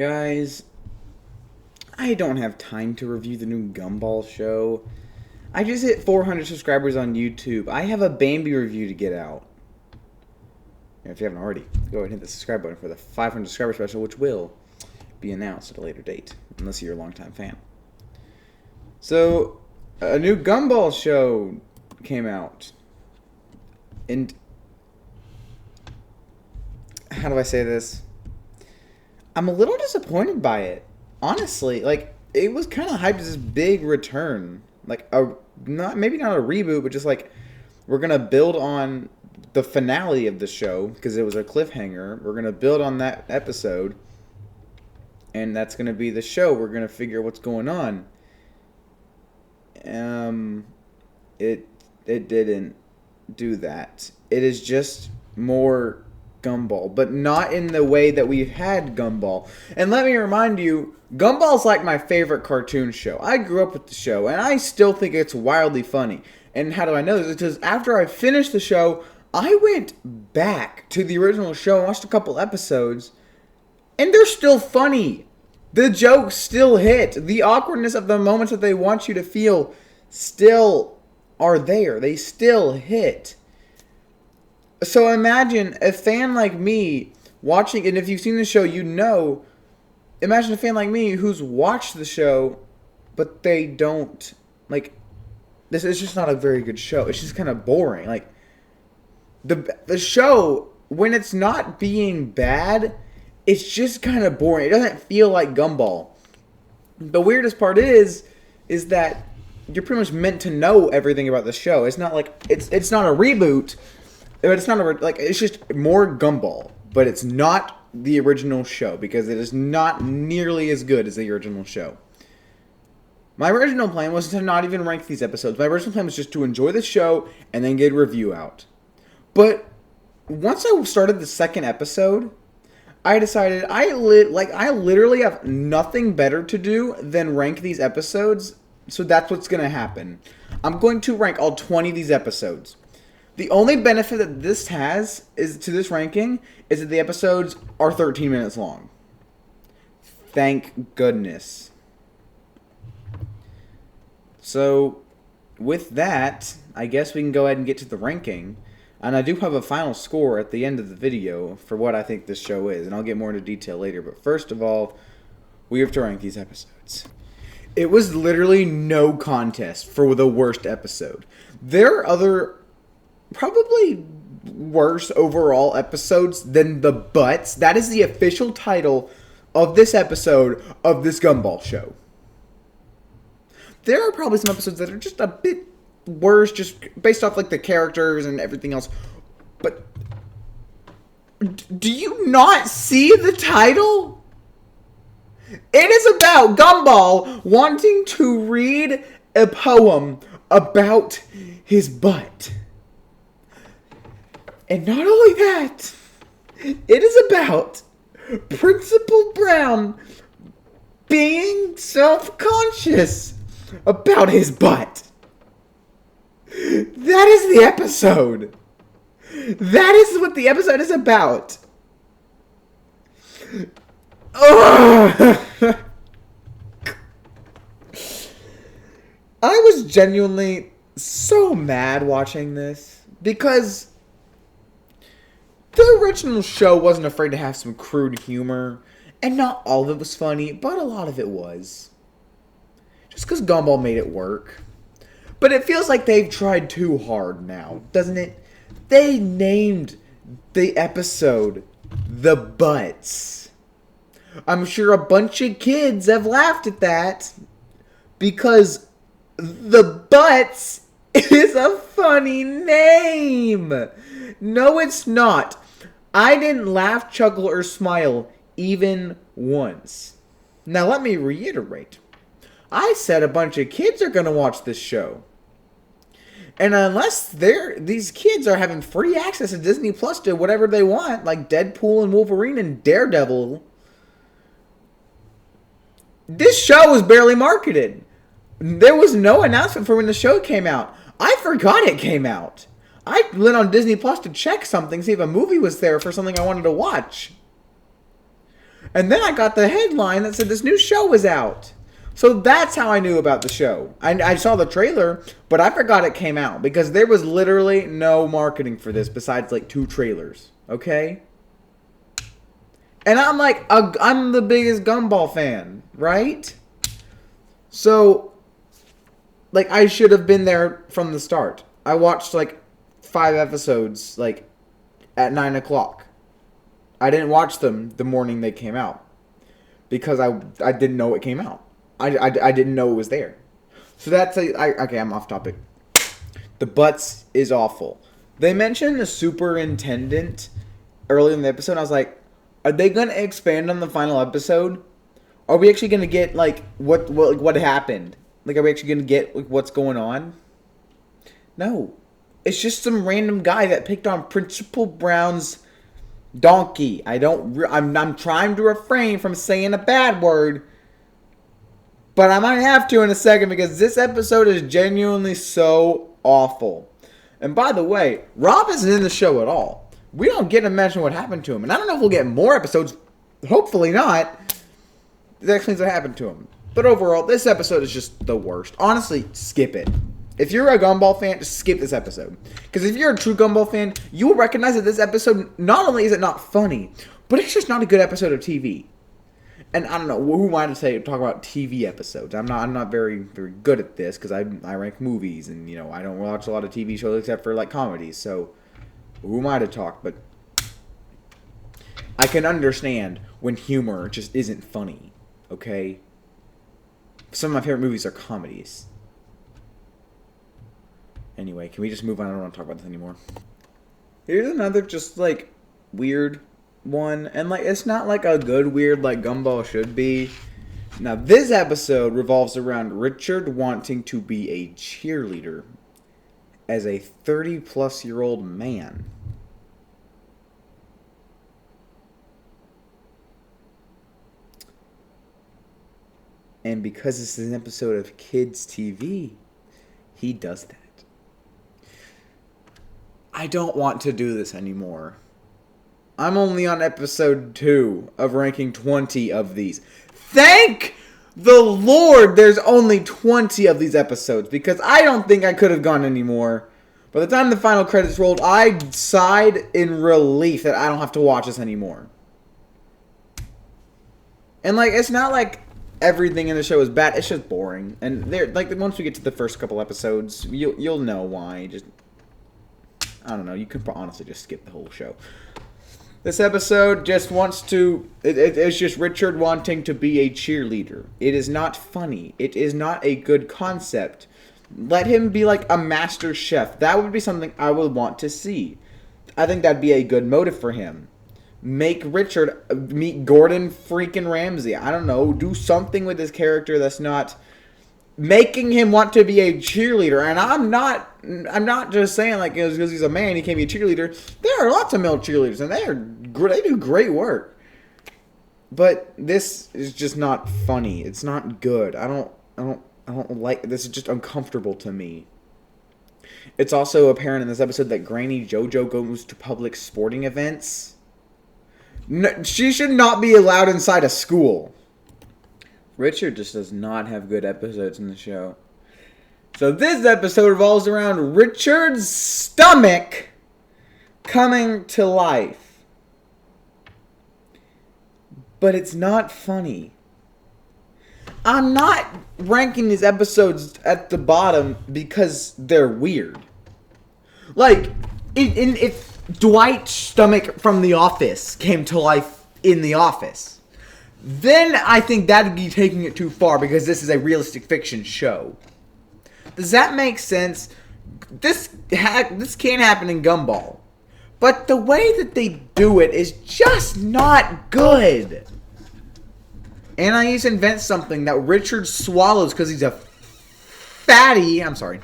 Guys, I don't have time to review the new Gumball show. I just hit 400 subscribers on YouTube. I have a Bambi review to get out. And if you haven't already, go ahead and hit the subscribe button for the 500 subscriber special, which will be announced at a later date, unless you're a longtime fan. So, a new Gumball show came out. And how do I say this? I'm a little disappointed by it. Honestly, like, it was kind of hyped as this big return. Like, maybe not a reboot, but just like, we're going to build on the finale of the show, because it was a cliffhanger. We're going to build on that episode, and that's going to be the show. We're going to figure what's going on. It didn't do that. It is just more Gumball, but not in the way that we've had Gumball. And let me remind you, Gumball's like my favorite cartoon show. I grew up with the show, and I still think it's wildly funny. And how do I know this? Because after I finished the show, I went back to the original show and watched a couple episodes, and they're still funny. The jokes still hit. The awkwardness of the moments that they want you to feel still are there. They still hit. So imagine a fan like me watching, and if you've seen the show, you know, imagine a fan like me who's watched the show, but they don't, like, this is just not a very good show. It's just kind of boring. Like, the show, when it's not being bad, it's just kind of boring. It doesn't feel like Gumball. The weirdest part is that you're pretty much meant to know everything about the show. It's not like, it's not a reboot. But it's not it's just more Gumball, but it's not the original show because it is not nearly as good as the original show. My original plan was to not even rank these episodes. My original plan was just to enjoy the show and then get a review out. But once I started the second episode, I decided I literally have nothing better to do than rank these episodes. So that's what's going to happen. I'm going to rank all 20 of these episodes. The only benefit that this has is to this ranking is that the episodes are 13 minutes long. Thank goodness. So, with that, I guess we can go ahead and get to the ranking. And I do have a final score at the end of the video for what I think this show is. And I'll get more into detail later. But first of all, we have to rank these episodes. It was literally no contest for the worst episode. There are other probably worse overall episodes than the Butts. That is the official title of this episode of this Gumball show. There are probably some episodes that are just a bit worse, just based off like the characters and everything else. But do you not see the title? It is about Gumball wanting to read a poem about his butt. And not only that, it is about Principal Brown being self-conscious about his butt. That is the episode. That is what the episode is about. I was genuinely so mad watching this because the original show wasn't afraid to have some crude humor, and not all of it was funny, but a lot of it was. Just because Gumball made it work. But it feels like they've tried too hard now, doesn't it? They named the episode The Butts. I'm sure a bunch of kids have laughed at that because The Butts is a funny name. No, it's not. I didn't laugh, chuckle, or smile even once. Now, let me reiterate. I said a bunch of kids are going to watch this show. And unless these kids are having free access to Disney Plus to whatever they want, like Deadpool and Wolverine and Daredevil, this show was barely marketed. There was no announcement for when the show came out. I forgot it came out. I went on Disney Plus to check something, see if a movie was there for something I wanted to watch. And then I got the headline that said this new show was out. So that's how I knew about the show. I saw the trailer, but I forgot it came out because there was literally no marketing for this besides like 2 trailers. Okay? And I'm like, I'm the biggest Gumball fan, right? So, like, I should have been there from the start. I watched like 5 episodes, like, at 9 o'clock. I didn't watch them the morning they came out because I didn't know it came out. I didn't know it was there. So that's okay, I'm off topic. The Butts is awful. They mentioned the superintendent early in the episode. I was like, are they going to expand on the final episode? Are we actually going to get like what happened? Like, are we actually going to get like, what's going on? No. It's just some random guy that picked on Principal Brown's donkey. I'm trying to refrain from saying a bad word. But I might have to in a second because this episode is genuinely so awful. And by the way, Rob isn't in the show at all. We don't get to mention what happened to him. And I don't know if we'll get more episodes. Hopefully not. There's things that happened to him. But overall, this episode is just the worst. Honestly, skip it. If you're a Gumball fan, just skip this episode. Because if you're a true Gumball fan, you will recognize that this episode, not only is it not funny, but it's just not a good episode of TV. And I don't know, who am I to talk about TV episodes? I'm not very, very good at this because I rank movies and, you know, I don't watch a lot of TV shows except for, like, comedies. So, who am I to talk? But I can understand when humor just isn't funny, okay? Some of my favorite movies are comedies. Anyway, can we just move on? I don't want to talk about this anymore. Here's another just, like, weird one, and like it's not like a good weird like Gumball should be. Now this episode revolves around Richard wanting to be a cheerleader as a 30-plus-year-old man. And because this is an episode of kids TV, he does that. I don't want to do this anymore. I'm only on episode 2 of ranking 20 of these. Thank the Lord there's only 20 of these episodes, because I don't think I could have gone any more. By the time the final credits rolled, I sighed in relief that I don't have to watch this anymore. And like, it's not like everything in the show is bad, it's just boring. And there, like, once we get to the first couple episodes, you'll know why. Just, I don't know, you could honestly just skip the whole show. This episode just wants to... It's just Richard wanting to be a cheerleader. It is not funny. It is not a good concept. Let him be like a master chef. That would be something I would want to see. I think that'd be a good motive for him. Make Richard meet Gordon freaking Ramsay. I don't know. Do something with his character that's not... making him want to be a cheerleader. And I'm not just saying like because he's a man he can't be a cheerleader. There are lots of male cheerleaders and they do great work. But this is just not funny. It's not good. I don't like this. Is just uncomfortable to me. It's also apparent in this episode that Granny JoJo goes to public sporting events. No, she should not be allowed inside a school. Richard just does not have good episodes in the show. So this episode revolves around Richard's stomach coming to life. But it's not funny. I'm not ranking these episodes at the bottom because they're weird. Like, if Dwight's stomach from The Office came to life in The Office, then I think that'd be taking it too far because this is a realistic fiction show. Does that make sense? This can't happen in Gumball. But the way that they do it is just not good. Anais invents something that Richard swallows because he's a fatty. I'm sorry.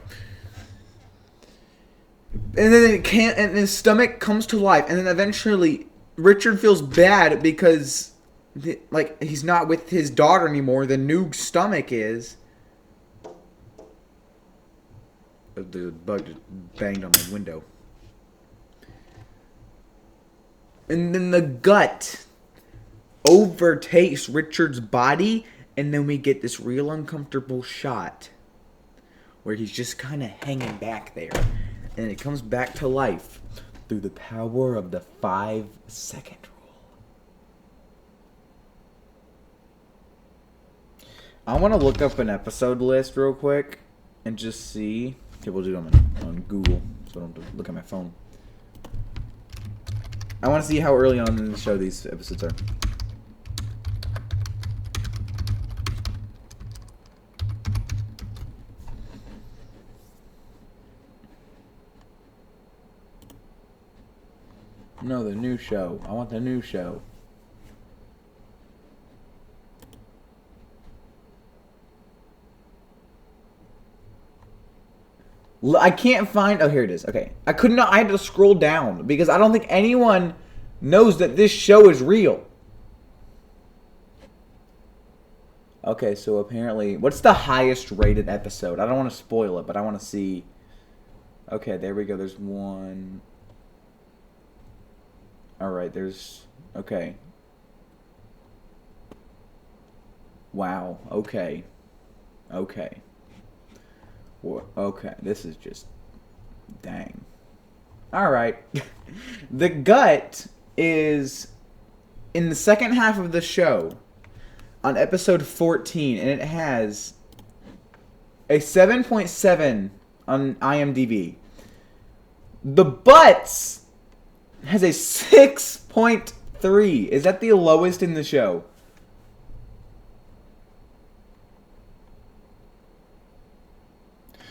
And then it can't, and his stomach comes to life. And then eventually Richard feels bad because... like, he's not with his daughter anymore. The new stomach is. The bug just banged on my window. And then the gut overtakes Richard's body, and then we get this real uncomfortable shot where he's just kind of hanging back there. And it comes back to life through the power of the 5-second rule. I want to look up an episode list real quick and just see. Okay, we'll do it on Google, so I don't have to look at my phone. I want to see how early on in the show these episodes are. No, the new show. I want the new show. I can't find... Oh, here it is. Okay. I had to scroll down because I don't think anyone knows that this show is real. Okay, so apparently... What's the highest rated episode? I don't want to spoil it, but I want to see... Okay, there we go. There's one... Alright, there's... Okay. Wow. Okay. Okay. Okay, this is just... Dang. Alright. The Gut is in the second half of the show on episode 14, and it has a 7.7 on IMDb. The Butts has a 6.3. Is that the lowest in the show?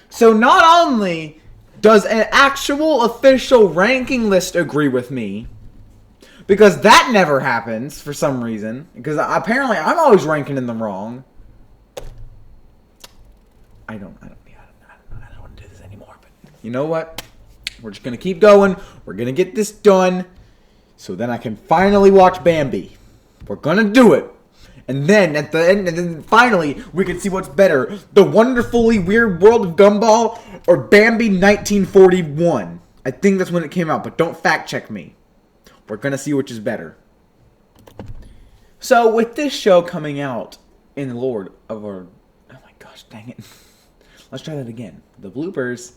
So not only does an actual official ranking list agree with me, because that never happens for some reason, because apparently I'm always ranking in the wrong. I don't want to do this anymore, but you know what? We're just going to keep going. We're going to get this done so then I can finally watch Bambi. We're going to do it. And then at the end, and then finally, we can see what's better. The Wonderfully Weird World of Gumball or Bambi 1941. I think that's when it came out, but don't fact check me. We're going to see which is better. So with this show coming out in the Lord of our... Oh my gosh, dang it. Let's try that again. The bloopers.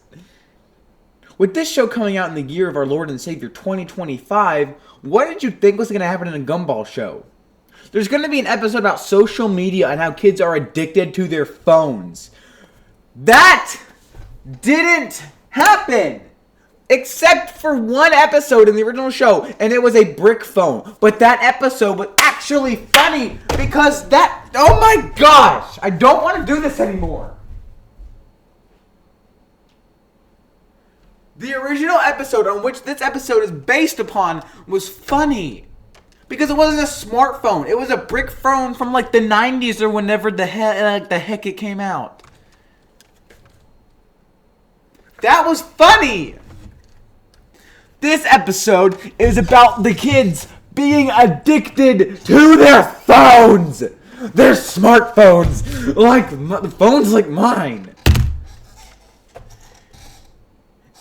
With this show coming out in the year of our Lord and Savior 2025, what did you think was going to happen in a Gumball show? There's going to be an episode about social media and how kids are addicted to their phones. That didn't happen! Except for one episode in the original show, and it was a brick phone. But that episode was actually funny because that... Oh my gosh! I don't want to do this anymore. The original episode on which this episode is based upon was funny. Because it wasn't a smartphone. It was a brick phone from like the 90s or whenever the heck it came out. That was funny. This episode is about the kids being addicted to their phones. Their smartphones. Like phones like mine.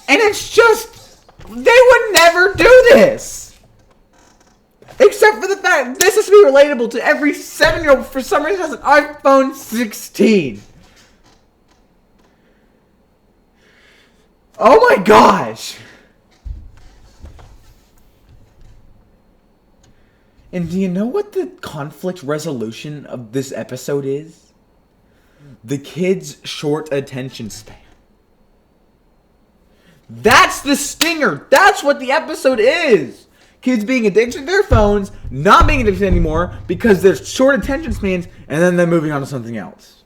And it's just, they would never do this. Except for the fact this is to be relatable to every 7-year-old for some reason has an iPhone 16. Oh my gosh. And do you know what the conflict resolution of this episode is? The kids' short attention span. That's the stinger. That's what the episode is. Kids being addicted to their phones, not being addicted anymore because they're short attention spans, and then they're moving on to something else.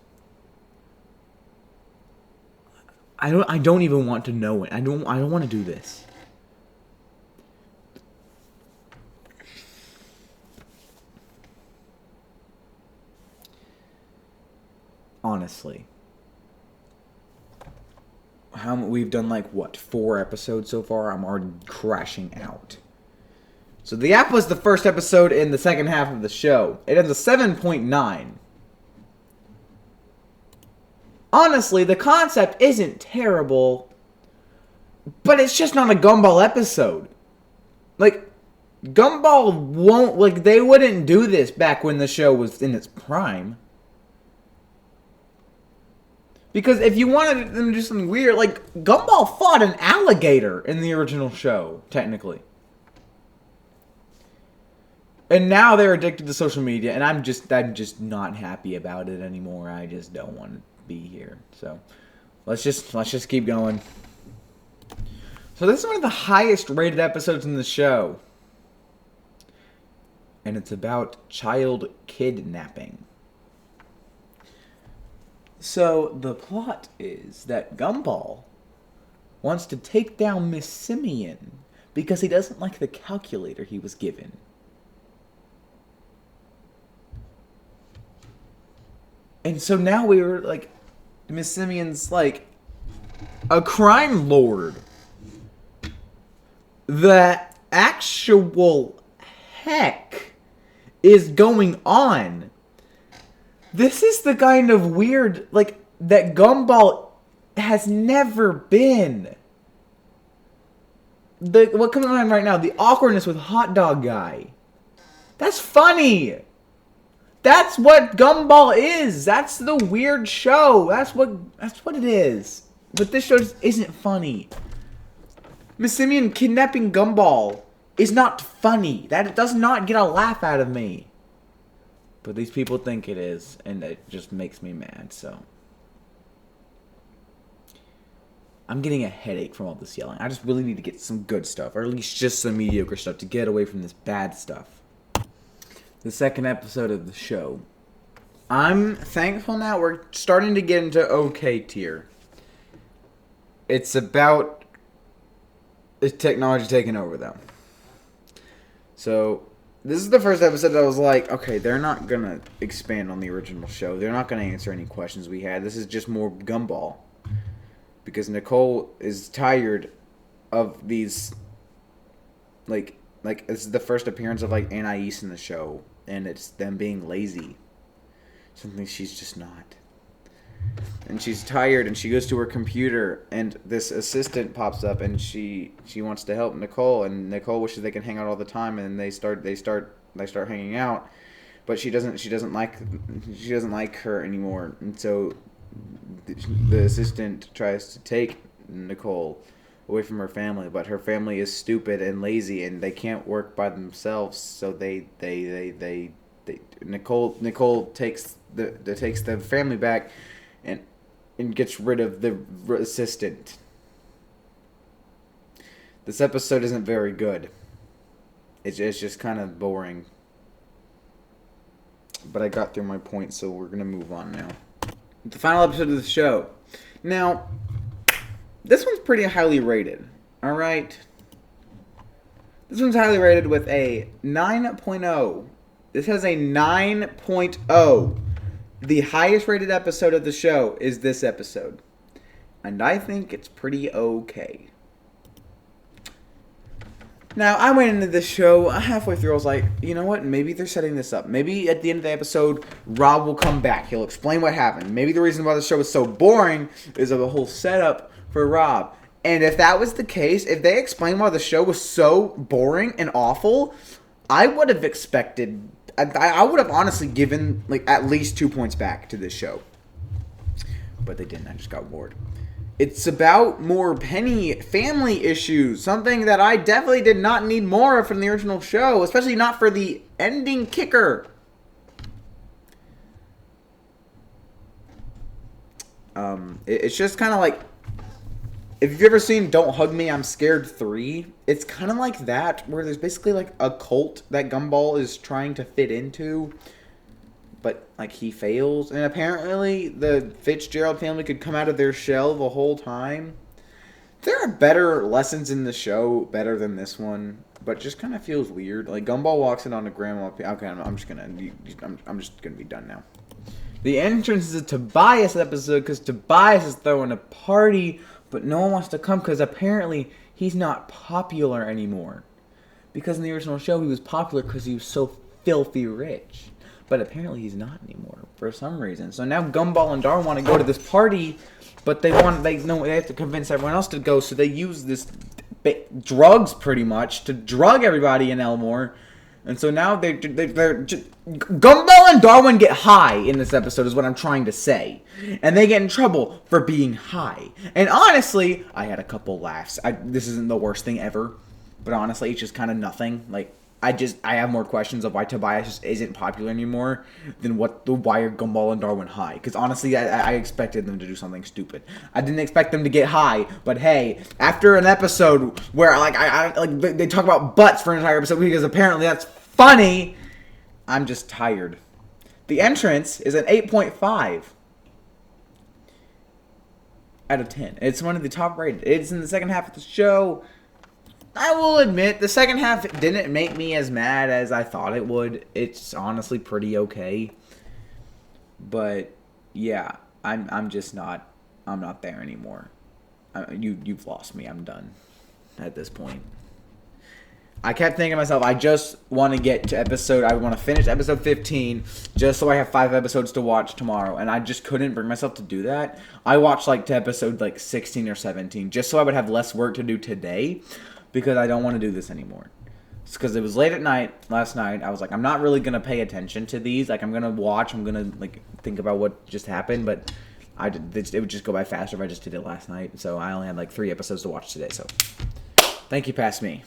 I don't even want to know it. I don't want to do this. Honestly. We've done like what, 4 episodes so far? I'm already crashing out. So the app was the first episode in the second half of the show. It has a 7.9. Honestly, the concept isn't terrible, but it's just not a Gumball episode. Like, Gumball won't, like, they wouldn't do this back when the show was in its prime. Because if you wanted them to do something weird, like, Gumball fought an alligator in the original show, technically. And now they're addicted to social media, and I'm just not happy about it anymore. I just don't want to be here. So let's just keep going. So this is one of the highest rated episodes in the show. And it's about child kidnapping. So the plot is that Gumball wants to take down Miss Simeon because he doesn't like the calculator he was given. And so now we were like, Miss Simeon's like a crime lord. The actual heck is going on? This is the kind of weird, like, that Gumball has never been. What comes to mind right now? The awkwardness with Hot Dog Guy. That's funny. That's what Gumball is. That's the weird show. That's what it is. But this show just isn't funny. Miss Simeon kidnapping Gumball is not funny. That does not get a laugh out of me. But these people think it is, and it just makes me mad, so. I'm getting a headache from all this yelling. I just really need to get some good stuff, or at least just some mediocre stuff to get away from this bad stuff. The second episode of the show. I'm thankful now we're starting to get into okay tier. It's about the technology taking over, though. So, this is the first episode that I was like, okay, they're not going to expand on the original show. They're not going to answer any questions we had. This is just more Gumball. Because Nicole is tired of these, like this is the first appearance of, like, Anais in the show. And it's them being lazy. Something she's just not. And she's tired, and she goes to her computer, and this assistant pops up, and she wants to help Nicole, and Nicole wishes they can hang out all the time, and they start hanging out, but she doesn't like her anymore, and so the assistant tries to take Nicole away from her family, but her family is stupid and lazy, and they can't work by themselves, so Nicole takes the family back and gets rid of the assistant. This episode isn't very good. It's just kind of boring. But I got through my point, so we're going to move on now. The final episode of the show. Now, this one's pretty highly rated. Alright? This one's highly rated with a 9.0. This has a 9.0. The highest rated episode of the show is this episode. And I think it's pretty okay. Now, I went into this show halfway through. I was like, you know what? Maybe they're setting this up. Maybe at the end of the episode, Rob will come back. He'll explain what happened. Maybe the reason why the show was so boring is of a whole setup for Rob. And if that was the case, if they explained why the show was so boring and awful, I would have expected... I would have honestly given like at least 2 points back to this show. But they didn't. I just got bored. It's about more Penny family issues. Something that I definitely did not need more of from the original show. Especially not for the ending kicker. It's just kind of like... If you've ever seen Don't Hug Me, I'm Scared 3, it's kind of like that, where there's basically like a cult that Gumball is trying to fit into, but like he fails. And apparently the Fitzgerald family could come out of their shell the whole time. There are better lessons in the show, better than this one, but just kind of feels weird. Like Gumball walks in on a grandma. Okay, I'm just gonna be done now. The entrance is a Tobias episode because Tobias is throwing a party. But no one wants to come because apparently he's not popular anymore. Because in the original show he was popular because he was so filthy rich. But apparently he's not anymore for some reason. So now Gumball and Dar want to go to this party, but they have to convince everyone else to go. So they use this drugs pretty much to drug everybody in Elmore. And so now they're just, Gumball and Darwin get high in this episode is what I'm trying to say. And they get in trouble for being high. And honestly, I had a couple laughs. This isn't the worst thing ever. But honestly, it's just kind of nothing. Like, I have more questions of why Tobias just isn't popular anymore than why are Gumball and Darwin high. Because honestly, I expected them to do something stupid. I didn't expect them to get high, but hey, after an episode where they talk about butts for an entire episode because apparently that's funny, I'm just tired. The entrance is an 8.5 out of 10. It's one of the top rated. It's in the second half of the show. I will admit, the second half didn't make me as mad as I thought it would. It's honestly pretty okay. But, yeah, I'm not there anymore. You've lost me. I'm done at this point. I kept thinking to myself, I just want to finish episode 15 just so I have 5 episodes to watch tomorrow. And I just couldn't bring myself to do that. I watched to episode 16 or 17 just so I would have less work to do today. Because I don't want to do this anymore. It's because it was late at night last night. I was like, I'm not really going to pay attention to these. I'm going to watch. I'm going to think about what just happened. But it would just go by faster if I just did it last night. So I only had 3 episodes to watch today. So thank you, past me.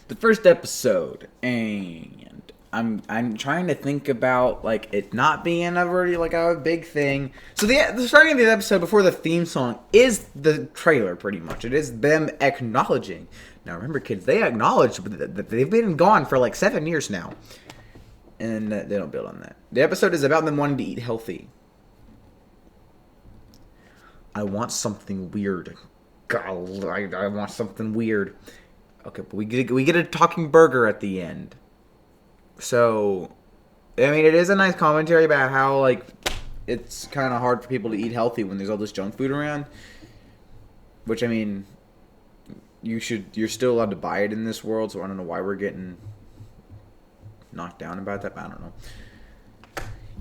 The first episode. And I'm trying to think about it not being a big thing. So the starting of the episode before the theme song is the trailer pretty much. It is them acknowledging. Now remember, kids, they acknowledge that they've been gone for 7 years now, and they don't build on that. The episode is about them wanting to eat healthy. I want something weird. God, I want something weird. Okay, but we get a talking burger at the end. So, I mean, it is a nice commentary about how, it's kind of hard for people to eat healthy when there's all this junk food around. Which, I mean, you're still allowed to buy it in this world, so I don't know why we're getting knocked down about that, but I don't know.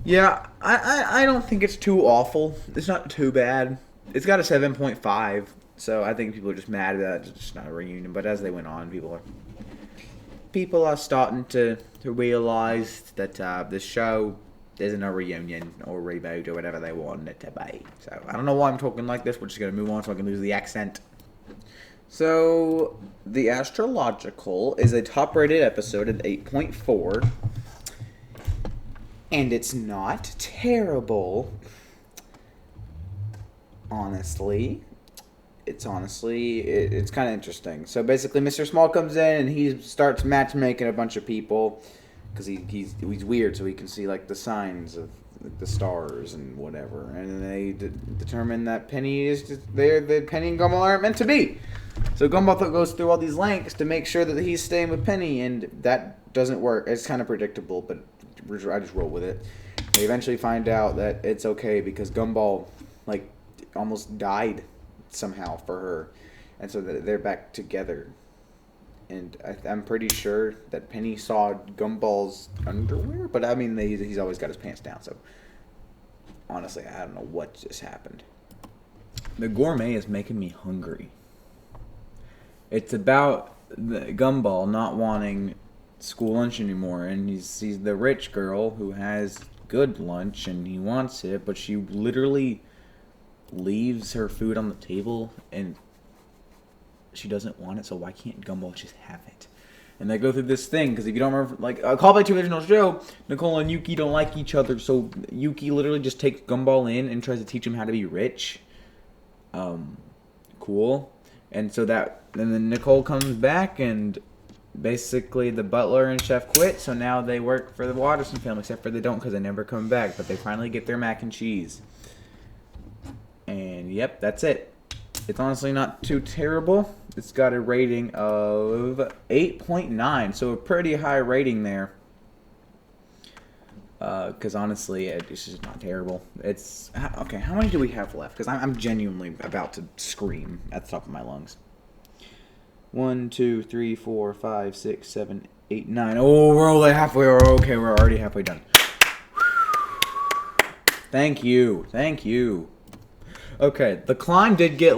Yeah, I don't think it's too awful. It's not too bad. It's got a 7.5, so I think people are just mad that it's just not a reunion. But as they went on, people are starting to realize that this show isn't a reunion or reboot or whatever they want it to be. So I don't know why I'm talking like this. We're just going to move on so I can lose the accent. So The Astrological is a top-rated episode at 8.4. And it's not terrible. Honestly. It's kind of interesting. So basically, Mr. Small comes in and he starts matchmaking a bunch of people because he's weird, so he can see the signs of the stars and whatever. And they determine that Penny Penny and Gumball aren't meant to be. So Gumball goes through all these lengths to make sure that he's staying with Penny, and that doesn't work. It's kind of predictable, but I just roll with it. They eventually find out that it's okay because Gumball almost died somehow for her, and so they're back together. And I'm pretty sure that Penny saw Gumball's underwear, but I mean he's always got his pants down, so honestly I don't know what just happened. The gourmet is making me hungry. It's about the Gumball not wanting school lunch anymore, and he's the rich girl who has good lunch and he wants it, but she literally leaves her food on the table and she doesn't want it, so why can't Gumball just have it? And they go through this thing, because if you don't remember, a callback to the original show, Nicole and Yuki don't like each other, so Yuki literally just takes Gumball in and tries to teach him how to be rich. Cool. And then Nicole comes back, and basically the butler and chef quit, so now they work for the Watterson family, except for they don't because they never come back, but they finally get their mac and cheese. And yep, that's it. It's honestly not too terrible. It's got a rating of 8.9, so a pretty high rating there. Because honestly, it's just not terrible. It's okay. How many do we have left? Because I'm genuinely about to scream at the top of my lungs. 1, 2, 3, 4, 5, 6, 7, 8, 9. Oh, we're only halfway. Okay, we're already halfway done. Thank you. Okay, the climb did get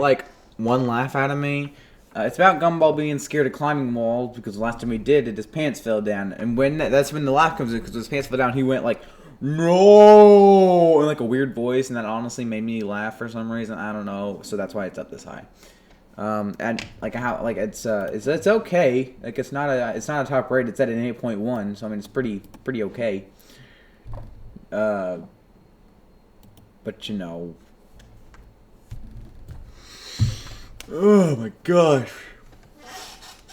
one laugh out of me. It's about Gumball being scared of climbing walls because the last time he did it, his pants fell down. And that's when the laugh comes in because his pants fell down. He went like, no, in like a weird voice, and that honestly made me laugh for some reason. I don't know, so that's why it's up this high. And like how like it's okay. Like it's not a top rate. It's at an 8.1, so I mean it's pretty okay. But you know. Oh my gosh.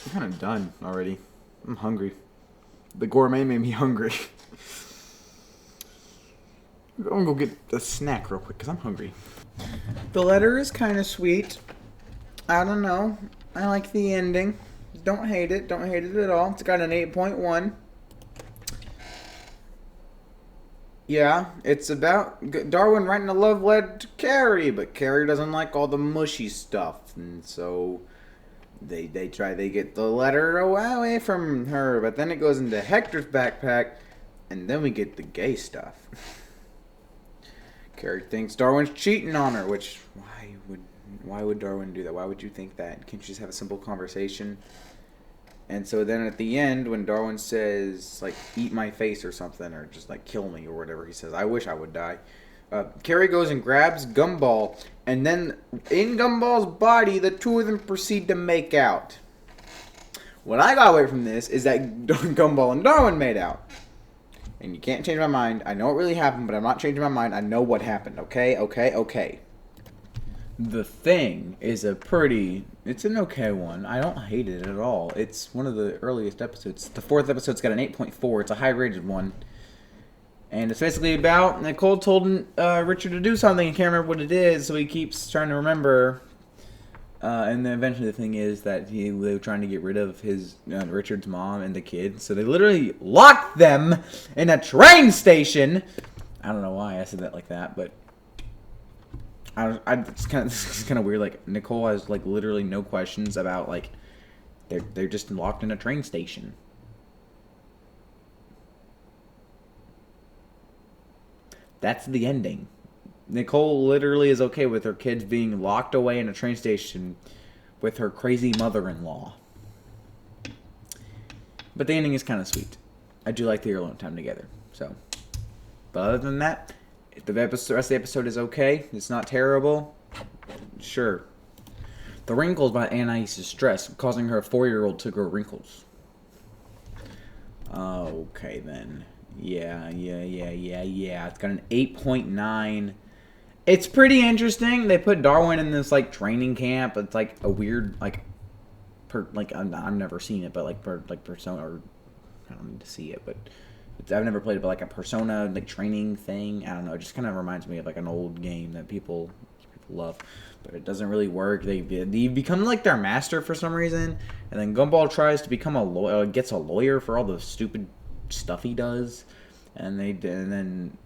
I'm kind of done already. I'm hungry. The gourmet made me hungry. I'm gonna go get a snack real quick because I'm hungry. The letter is kind of sweet. I don't know. I like the ending. Don't hate it. Don't hate it at all. It's got an 8.1. Yeah, it's about Darwin writing a love letter to Carrie, but Carrie doesn't like all the mushy stuff, and so they get the letter away from her, but then it goes into Hector's backpack, and then we get the gay stuff. Carrie thinks Darwin's cheating on her, which why would Darwin do that? Why would you think that? Can't you just have a simple conversation? And so then at the end, when Darwin says, like, eat my face or something, or just, like, kill me, or whatever he says, I wish I would die, Carrie goes and grabs Gumball, and then in Gumball's body, the two of them proceed to make out. What I got away from this is that Gumball and Darwin made out. And you can't change my mind. I know it really happened, but I'm not changing my mind. I know what happened, okay? Okay. The Thing is it's an okay one. I don't hate it at all. It's one of the earliest episodes. The 4th episode's got an 8.4. It's a high-rated one. And it's basically about Nicole told Richard to do something. He can't remember what it is, so he keeps trying to remember. And then eventually the thing is that they were trying to get rid of his Richard's mom and the kid. So they literally locked them in a train station. I don't know why I said that like that, but... It's kind of weird. Like Nicole has like literally no questions about like they're just locked in a train station. That's the ending. Nicole literally is okay with her kids being locked away in a train station with her crazy mother-in-law. But the ending is kind of sweet. I do like the alone time together. So, but other than that. The rest of the episode is okay. It's not terrible. Sure. The wrinkles by Anais' stress, causing her 4-year-old to grow wrinkles. Okay, then. Yeah. It's got an 8.9. It's pretty interesting. They put Darwin in this, like, training camp. It's, like, a weird, I've never seen it, but, like Persona, or I don't need to see it, but... I've never played it, but like a Persona like training thing. I don't know. It just kind of reminds me of like an old game that people love, but it doesn't really work. They become like their master for some reason, and then Gumball tries to become a lawyer, gets a lawyer for all the stupid stuff he does, and then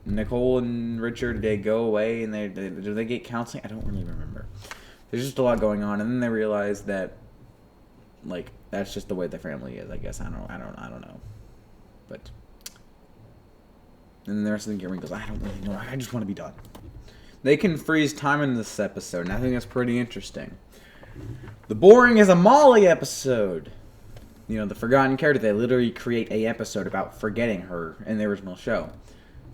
Nicole and Richard they go away and do they get counseling? I don't really remember. There's just a lot going on, and then they realize that like that's just the way the family is. I guess I don't know. But then the rest of the game goes, I don't really know. I just want to be done. They can freeze time in this episode, and I think that's pretty interesting. The Boring is a Molly episode. You know, the forgotten character. They literally create a episode about forgetting her in the original show.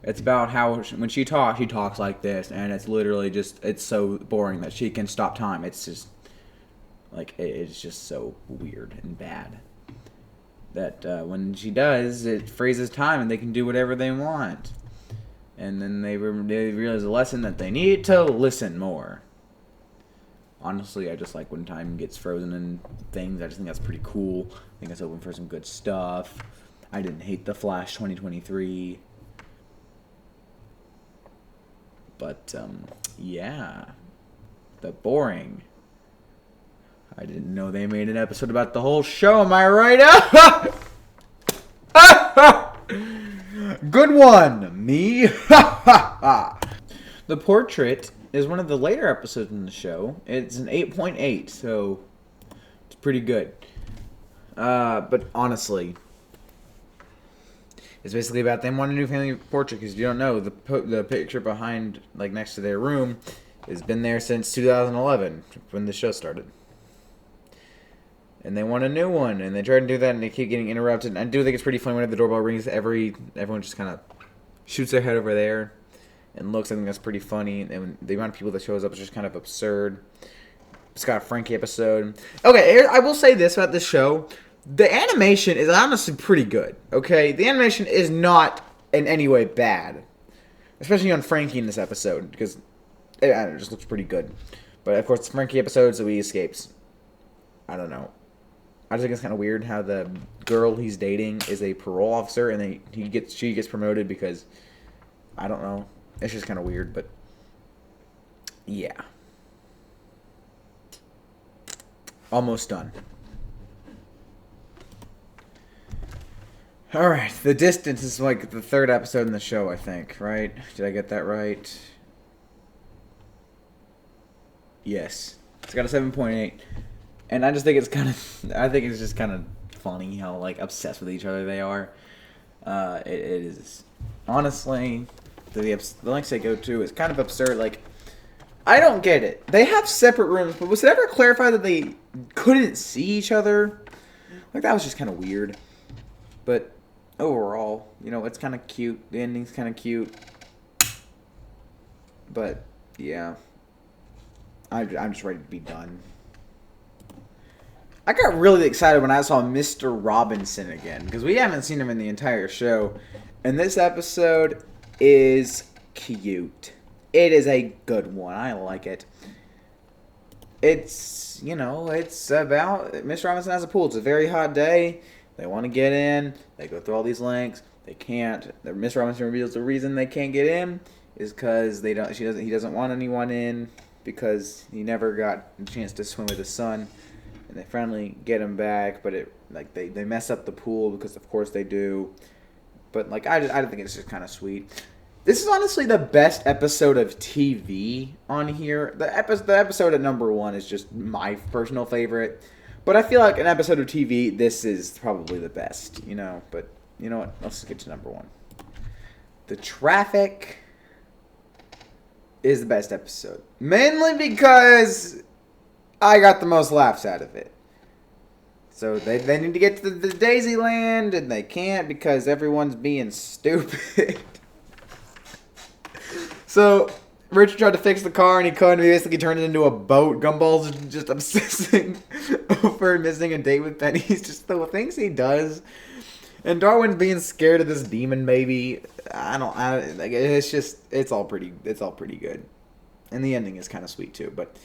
It's about how when she talks like this, and it's literally just, it's so boring that she can stop time. It's just, like, it's just so weird and bad. That when she does, it freezes time and they can do whatever they want. And then they realize a lesson that they need to listen more. Honestly, I just like when time gets frozen in things. I just think that's pretty cool. I think it's open for some good stuff. I didn't hate The Flash 2023. But, yeah. The Boring. I didn't know they made an episode about the whole show. Am I right? Good one. Me. The Portrait is one of the later episodes in the show. It's an 8.8, so it's pretty good. But honestly, it's basically about them wanting a new family portrait. Because you don't know, the picture behind, like next to their room, has been there since 2011 when the show started. and they want a new one, and they try to do that, and they keep getting interrupted. And I do think it's pretty funny when the doorbell rings. Everyone just kind of shoots their head over there and looks. I think that's pretty funny. And the amount of people that shows up is just kind of absurd. Scott Frankie episode. Okay, I will say this about this show. The animation is honestly pretty good, okay? The animation is not in any way bad. Especially on Frankie in this episode, because it just looks pretty good. But, of course, the Frankie episode, so he escapes. I don't know. I just think it's kind of weird how the girl he's dating is a parole officer, and she gets promoted because, I don't know. It's just kind of weird, but, yeah. Almost done. Alright, The Distance is like the third episode in the show, I think, right? Did I get that right? Yes. It's got a 7.8. And I just think it's just kind of funny how, like, obsessed with each other they are. It is, honestly, the lengths they go to is kind of absurd. Like, I don't get it. They have separate rooms, but was it ever clarified that they couldn't see each other? Like, that was just kind of weird. But overall, you know, it's kind of cute. The ending's kind of cute. But, yeah. I'm just ready to be done. I got really excited when I saw Mr. Robinson again, because we haven't seen him in the entire show. And this episode is cute. It is a good one. I like it. It's, you know, it's about Mr. Robinson has a pool. It's a very hot day. They want to get in. They go through all these lengths. They can't. Mr. Robinson reveals the reason they can't get in is because he doesn't want anyone in because he never got a chance to swim with his son. And they finally get him back, but they mess up the pool because of course they do. But like I think it's just kind of sweet. This is honestly the best episode of TV on here. The episode at number 1 is just my personal favorite. But I feel like an episode of TV, this is probably the best, you know. But you know what? Let's get to number 1. The Traffic is the best episode. Mainly because I got the most laughs out of it. So they need to get to the Daisyland, and they can't because everyone's being stupid. So Richard tried to fix the car, and he couldn't. He basically turned it into a boat. Gumball's just obsessing over missing a date with Penny. He's just the things he does. And Darwin's being scared of this demon baby. It's all pretty good. And the ending is kind of sweet too. But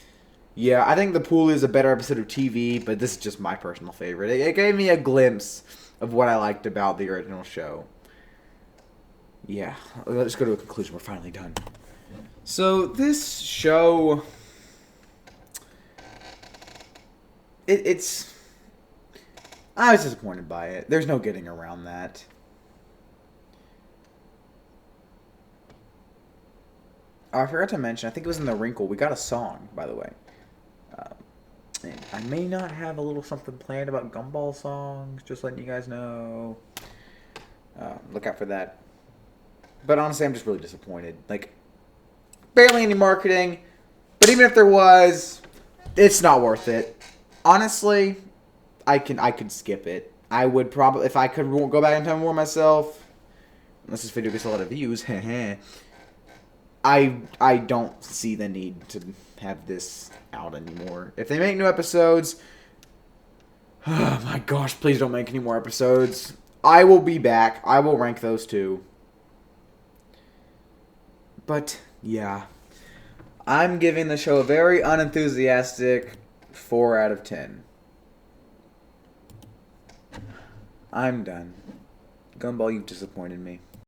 yeah, I think The Pool is a better episode of TV, but this is just my personal favorite. It gave me a glimpse of what I liked about the original show. Yeah, let's go to a conclusion. We're finally done. So this show, it's I was disappointed by it. There's no getting around that. Oh, I forgot to mention, I think it was in The Wrinkle. We got a song, by the way. And I may not have a little something planned about Gumball songs, just letting you guys know. Look out for that. But honestly, I'm just really disappointed. Like, barely any marketing. But even if there was, it's not worth it. Honestly, I could skip it. I would probably, if I could go back in time and warn myself, unless this video gets a lot of views, I don't see the need to have this out anymore. If they make new episodes, oh my gosh, please don't make any more episodes. I will be back. I will rank those too. But, yeah. I'm giving the show a very unenthusiastic 4 out of 10. I'm done. Gumball, you've disappointed me.